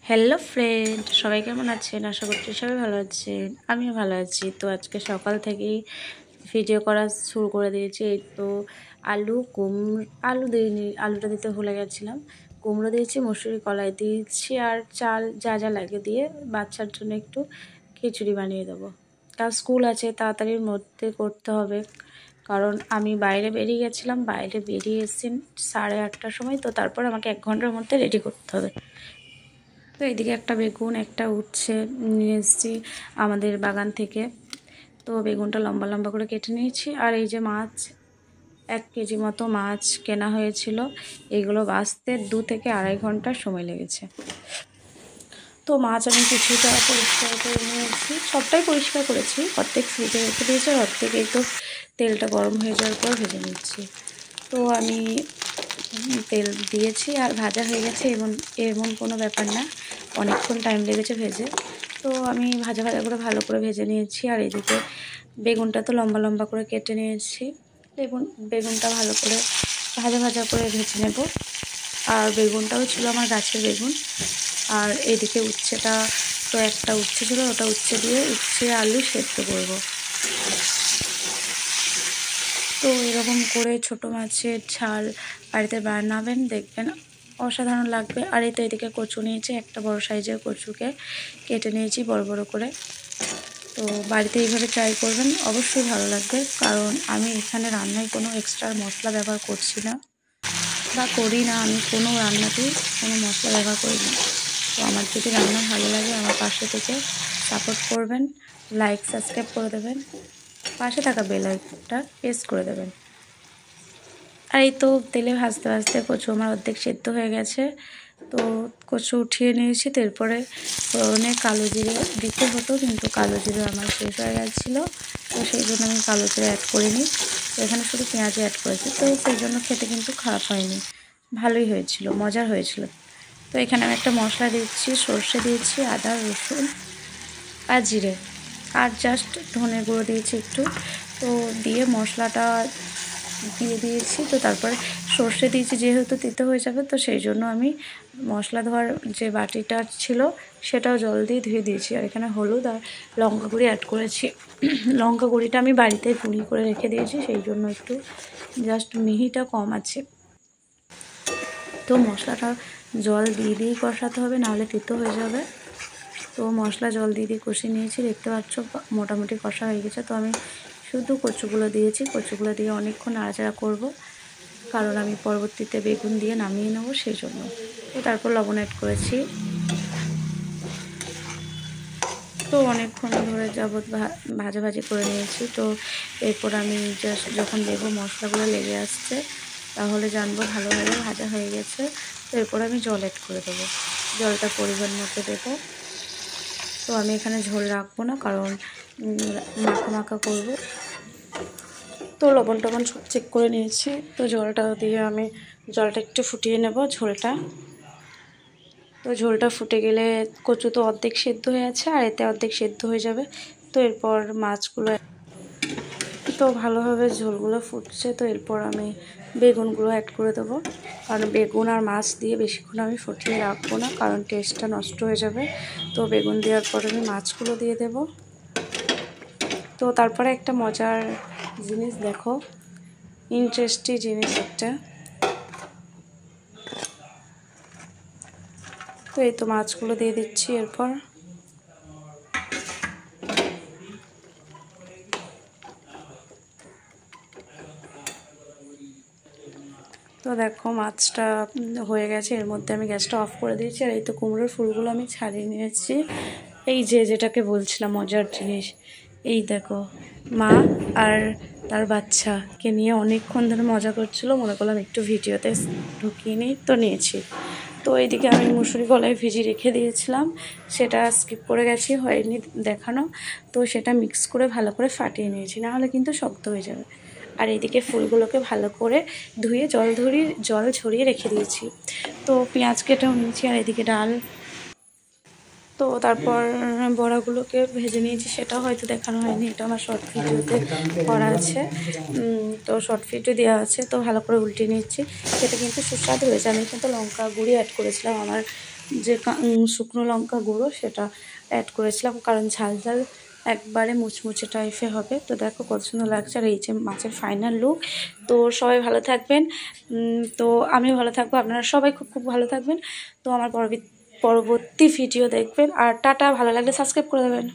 Hello friend, সবাই কেমন আছেন? আশা করছি সবাই ভালো আছেন। আমিও ভালো আছি। তো আজকে সকাল থেকেই ভিডিও করা শুরু করে দিয়েছি। এই তো আলু দিইনি, আলুটা দিতে ভুলে গেছিলাম। কুমড়ো দিয়েছি, মসুরি কলাই দিয়েছি আর চাল যা যা লাগে দিয়ে বাচ্চার জন্য একটু খিচুড়ি বানিয়ে দেবো। তার স্কুল আছে, তাড়াতাড়ির মধ্যে করতে হবে, কারণ আমি বাইরে বেরিয়ে গেছিলাম। বাইরে বেরিয়ে এসেছি 8:30টার সময়। তো তারপর আমাকে 1 ঘন্টার মধ্যে রেডি করতে হবে। তো এইদিকে একটা বেগুন, একটা উচ্ছে নিয়ে এসেছি আমাদের বাগান থেকে। তো বেগুনটা লম্বা লম্বা করে কেটে নিয়েছি। আর এই যে মাছ, 1 কেজি মতো মাছ কেনা হয়েছিল। এগুলো বাছতে 2 থেকে 2.5 ঘন্টা সময় লেগেছে। তো মাছ আমি কিছুটা পরিষ্কার করে নিয়েছি, সবটাই পরিষ্কার করেছি। অর্ধেক ফ্রিজে রেখে দিয়েছি, আর অর্ধেক এই তো তেলটা গরম হয়ে যাওয়ার পর ভেজে নিচ্ছি। তো আমি তেল দিয়েছি আর ভাজা হয়ে গেছে, এমন কোনো ব্যাপার না, অনেকক্ষণ টাইম লেগেছে ভেজে। তো আমি ভাজা করে ভালো করে ভেজে নিয়েছি। আর এদিকে বেগুনটা তো লম্বা লম্বা করে কেটে নিয়েছি। বেগুনটা ভালো করে ভাজা করে ভেজে নেব। আর বেগুনটাও ছিল আমার গাছের বেগুন। আর এদিকে উচ্ছেটা, তো একটা উচ্ছে ছিল, ওটা উচ্ছে দিয়ে উচ্ছে আলু সেদ্ধ করব। তো এরকম করে ছোট মাছের ঝাল বাড়িতে বানাবেন, দেখবেন অসাধারণ লাগবে। আর এই তো এদিকে কচু নিয়েছি, একটা বড় সাইজের কচুকে কেটে নিয়েছি বড় বড় করে। তো বাড়িতে এইভাবে ট্রাই করবেন, অবশ্যই ভালো লাগবে। কারণ আমি এখানে রান্নায় কোনো এক্সট্রা মশলা ব্যবহার করছি না বা করি না। আমি কোনো রান্নাতেই কোনো মশলা ব্যবহার করি না। তো আমার যদি রান্না ভালো লাগে, আমার পাশে থেকে সাপোর্ট করবেন, লাইক সাবস্ক্রাইব করে দেবেন, পাশে থাকা বেল আইকনটা প্রেস করে দেবেন। আর এই তো তেলে ভাজতে ভাজতে কচু আমার অর্ধেক সেদ্ধ হয়ে গেছে। তো কচু উঠিয়ে নিয়েছি। তো এরপরে ফোড়নে কালো জিরে দিতে হতো, কিন্তু কালো জিরে আমার শেষ হয়ে গেছিলো। তো সেই জন্য আমি কালো জিরে অ্যাড করিনি। তো এখানে শুধু পেঁয়াজ অ্যাড করেছি। তো সেই জন্য খেতে কিন্তু খারাপ হয়নি, ভালোই হয়েছিল, মজার হয়েছিল। তো এখানে আমি একটা মশলা দিচ্ছি, সর্ষে দিয়েছি, আদা রসুন আর জিরে, আর জাস্ট ধনে গুঁড়ো দিয়েছি একটু। তো দিয়ে মশলাটা দিয়ে দিয়েছি। তো তারপরে সর্ষে দিয়েছি, যেহেতু তিতো হয়ে যাবে, তো সেই জন্য আমি মশলা ধোয়ার যে বাটিটা ছিল সেটাও জল দিয়ে ধুয়ে দিয়েছি। আর এখানে হলুদ আর লঙ্কা গুঁড়ি অ্যাড করেছি। লঙ্কা গুঁড়িটা আমি বাড়িতে গুঁড়ি করে রেখে দিয়েছি, সেই জন্য একটু জাস্ট মিহিটা কম আছে। তো মশলাটা জল দিয়ে দিয়েই কষাতে হবে, নাহলে তিতো হয়ে যাবে। তো মশলা জল দিয়ে কষিয়ে নিয়েছি, দেখতে পাচ্ছ মোটামুটি কষা হয়ে গেছে। তো আমি শুধু কচুগুলো দিয়েছি, কচুগুলো দিয়ে অনেকক্ষণ নাড়াচাড়া করব, কারণ আমি পরবর্তীতে বেগুন দিয়ে নামিয়ে নেব, সেই জন্য। তো তারপর লবণ অ্যাড করেছি। তো অনেকক্ষণ ধরে যাবত ভাজাভাজি করে নিয়েছি। তো এরপর আমি জাস্ট যখন দেখবো মশলাগুলো লেগে আসছে, তাহলে জানবো ভালোভাবে ভাজা হয়ে গেছে। তো এরপর আমি জল অ্যাড করে দেবো, জলটা পরিমাণ মতো দেবো। তো আমি এখানে ঝোল রাখবো না, কারণ মাখা মাখা করবো। তো লবণ টবণ সব চেক করে নিয়েছি। তো জলটা দিয়ে আমি জলটা একটু ফুটিয়ে নেব, ঝোলটা। তো ঝোলটা ফুটে গেলে কচু তো অর্ধেক সেদ্ধ হয়ে আছে, আর এতে অর্ধেক সেদ্ধ হয়ে যাবে। তো এরপর মাছগুলো, তো ভালোভাবে ঝোলগুলো ফুটছে। তো এরপর আমি বেগুনগুলো অ্যাড করে দেবো, কারণ বেগুন আর মাছ দিয়ে বেশিক্ষণ আমি ফুটিয়ে রাখবো না, কারণ টেস্টটা নষ্ট হয়ে যাবে। তো বেগুন দেওয়ার পর আমি মাছগুলো দিয়ে দেব। তো তারপরে একটা মজার জিনিস দেখো, ইন্টারেস্টিং জিনিস একটা। তো এই তো মাছগুলো দিয়ে দিচ্ছি এরপর। তো দেখো মাছটা হয়ে গেছে, এর মধ্যে আমি গ্যাসটা অফ করে দিয়েছি। আর এই তো কুমড়োর ফুলগুলো আমি ছাড়িয়ে নিয়েছি। এই যেটাকে বলছিলাম মজার জিনিস, এই দেখো মা আর তার বাচ্চাকে নিয়ে অনেকক্ষণ ধরে মজা করছিলো, মনে করলাম একটু ভিডিওতে ঢুকিয়ে নিই, তো নিয়েছি। তো এইদিকে আমি মুসুরি কলাই ভিজিয়ে রেখে দিয়েছিলাম, সেটা স্কিপ করে গেছি, হয়নি দেখানো। তো সেটা মিক্স করে ভালো করে ফাটিয়ে নিয়েছি, নাহলে কিন্তু শক্ত হয়ে যাবে। আর এইদিকে ফুলগুলোকে ভালো করে ধুয়ে জল ঝরিয়ে রেখে দিয়েছি। তো পেঁয়াজ কেটেও নিয়েছি। আর এদিকে ডাল, তো তারপর বড়াগুলোকে ভেজে নিয়েছি, সেটাও হয়তো দেখানো হয়নি, এটা আমার শর্ট ভিডিওতে করা আছে। তো শর্ট ভিডিও দেওয়া আছে। তো ভালো করে উল্টে নিচ্ছি, সেটা কিন্তু সুস্বাদু হয়েছে। আমি কিন্তু লঙ্কা গুঁড়ি অ্যাড করেছিলাম, আমার যে শুকনো লঙ্কা গুঁড়ো সেটা অ্যাড করেছিলাম, কারণ ঝাল ঝাল একবারে মুচমুচে টাইপের হবে। তো দেখো কত সুন্দর লাগছে, আর এই যে মাছের ফাইনাল লুক। তো সবাই ভালো থাকবেন, তো আমিও ভালো থাকবো, আপনারা সবাই খুব খুব ভালো থাকবেন। তো আমার পরবর্তী ভিডিও দেখবেন, আর টাটা, ভালো লাগলে সাবস্ক্রাইব করে দেবেন।